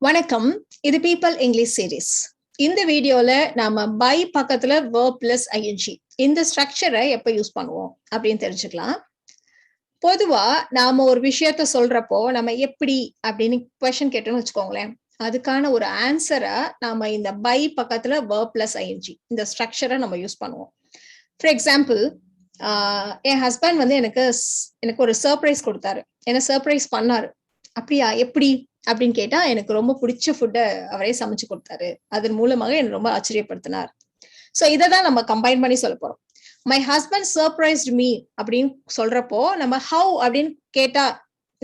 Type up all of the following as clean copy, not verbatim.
வணக்கம், இது people English series. இந்த வீடியோல நாம பை பக்கத்துல verb plus ing இந்த ஸ்ட்ரக்சரை எப்ப யூஸ் பண்ணுவோம் அப்படின்னு தெரிஞ்சுக்கலாம். பொதுவா நாம ஒரு விஷயத்த சொல்றப்போ நம்ம எப்படி அப்படின்னு கொஸ்டின் கேட்டோம்னு வச்சுக்கோங்களேன், அதுக்கான ஒரு ஆன்சரை நாம இந்த பை பக்கத்துல verb plus ing இந்த ஸ்ட்ரக்சரை நம்ம யூஸ் பண்ணுவோம். ஃபார் எக்ஸாம்பிள், என் ஹஸ்பண்ட் வந்து எனக்கு ஒரு சர்ப்ரைஸ் கொடுத்தாரு, என்ன சர்ப்ரைஸ் பண்ணாரு. அப்படியா, எப்படி அப்படின்னு கேட்டா, எனக்கு ரொம்ப பிடிச்ச ஃபுட்டை அவரே சமைச்சு கொடுத்தாரு, அதன் மூலமாக என்ன ரொம்ப ஆச்சரியப்படுத்தினார். சோ இததான் நம்ம கம்பைன் பண்ணி சொல்ல போறோம். மை ஹஸ்பண்ட் சர்ப்ரைஸ்ட் மீ அப்படின்னு சொல்றப்போ நம்ம ஹவு அப்படின்னு கேட்டா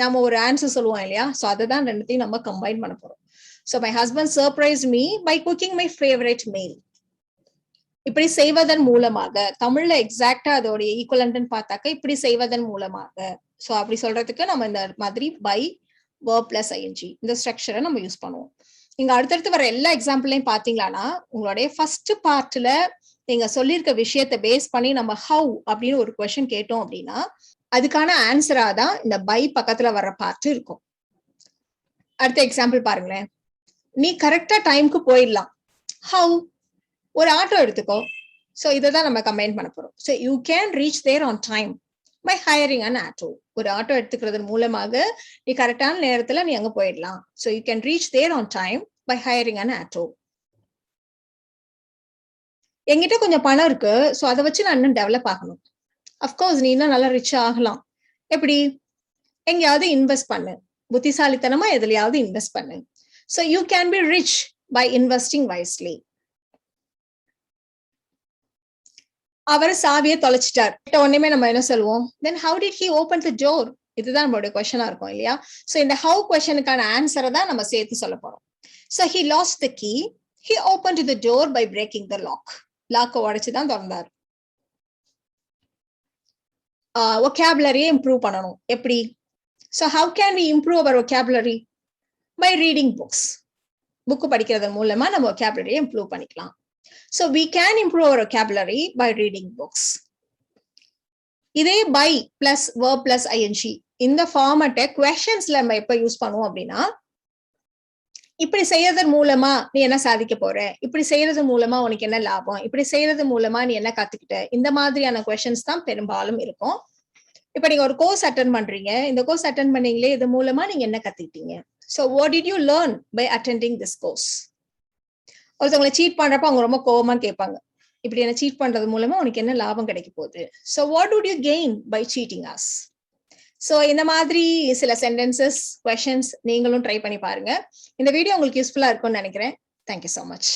நம்ம ஒரு ஆன்சர் சொல்லுவோம் இல்லையா? சோ அதுதான் ரெண்டுத்தையும் நம்ம கம்பைன் பண்ண போறோம். So my husband surprised me by cooking my favourite meal. இப்படி செய்வதன் மூலமாக, தமிழ்ல எக்ஸாக்டா அதோடைய ஈக்குவலன்ட்னு பார்த்தாக்க இப்படி செய்வதன் மூலமாக. சோ அப்படி சொல்றதுக்கு நம்ம இந்த மாதிரி பை verb plus ing இந்த ஸ்ட்ரக்சரை நம்ம யூஸ் பண்ணுவோம். இங்க அடுத்தடுத்து வர எல்லா எக்ஸாம்பிளையும் பாத்தீங்களானா, உங்களுடைய ஃபர்ஸ்ட் பார்ட்ல நீங்க சொல்லியிருக்க விஷயத்தை பேஸ் பண்ணி நம்ம ஹவு அப்படின்னு ஒரு கொஸ்டின் கேட்டோம் அப்படின்னா அதுக்கான ஆன்சரா தான் இந்த பை பக்கத்துல வர்ற பார்ட் இருக்கும். அடுத்த எக்ஸாம்பிள் பாருங்களேன். நீ கரெக்டா டைம்க்கு போயிடலாம். ஹவு? ஒரு ஆட்டோ எடுத்துக்கோ. சோ இதான் நம்ம கம்பைன் பண்ண போறோம். So you can reach there on time by hiring an auto. ஒரு ஆட்டோ எடுத்துக்கிறது மூலமாக நீ கரெக்டான நேரத்துல நீ அங்க போயிடலாம். So you can reach there on time by hiring an auto. என்கிட்ட கொஞ்சம் பணம் இருக்கு, சோ அதை வச்சு நான் இன்னும் டெவலப் ஆகணும். அஃப்கோர்ஸ் நீ இன்னும் நல்லா ரிச் ஆகலாம். எப்படி? எங்கேயாவது இன்வெஸ்ட் பண்ணு, புத்திசாலித்தனமா எதுலயாவது இன்வெஸ்ட் பண்ணு. So you can be rich by investing wisely. அவர் சாவியை தொலைச்சிட்டார். உடனே நம்ம என்ன சொல்லுவோம்? Then how did he open the door? இதுதான் நம்மளுடைய கொஸ்டினா இருக்கும் இல்லையா? சோ இந்த ஹவு கொஸ்டினுக்கான ஆன்சரை தான் நம்ம சேர்த்து சொல்ல போறோம். So he lost the key. He opened the door by breaking the lock. லாக்கை உடைச்சு தான் திறந்தார். vocabulary இம்ப்ரூவ் பண்ணணும். எப்படி? So how can we improve our vocabulary? By reading books. Book படிக்கிறது மூலமா நம்ம vocabulary இம்ப்ரூவ் பண்ணிக்கலாம். So we can improve our vocabulary by reading books. இதே by plus verb plus ing இந்த ஃபார்மட்டை questionsல நம்ம எப்ப யூஸ் பண்ணுவோம் அப்படின்னா, இப்படி செய்யறதன் மூலமா நீ என்ன சாதிக்க போற, இப்படி செய்யறது மூலமா உனக்கு என்ன லாபம், இப்படி செய்யறது மூலமா நீ என்ன கத்துக்கிட்ட, இந்த மாதிரியான questions தான் பெரும்பாலும் இருக்கும். இப்ப நீங்க ஒரு கோர்ஸ் அட்டென்ட் பண்றீங்க, இந்த கோர்ஸ் அட்டென்ட் பண்ணீங்களே, இது மூலமா நீங்க என்ன கத்துக்கிட்டீங்க? So what did you learn by attending this course? ஒருத்தவங்களை சீட் பண்றப்ப அவங்க ரொம்ப கோவமா கேட்பாங்க, இப்படி என்ன சீட் பண்றது மூலமா உனக்கு என்ன லாபம் கிடைக்க போகுது? So what would you gain by cheating us? So இந்த மாதிரி சில சென்டென்சஸ், questions நீங்களும் ட்ரை பண்ணி பாருங்க. இந்த வீடியோ உங்களுக்கு யூஸ்ஃபுல்லா இருக்கும்னு நினைக்கிறேன். Thank you so much.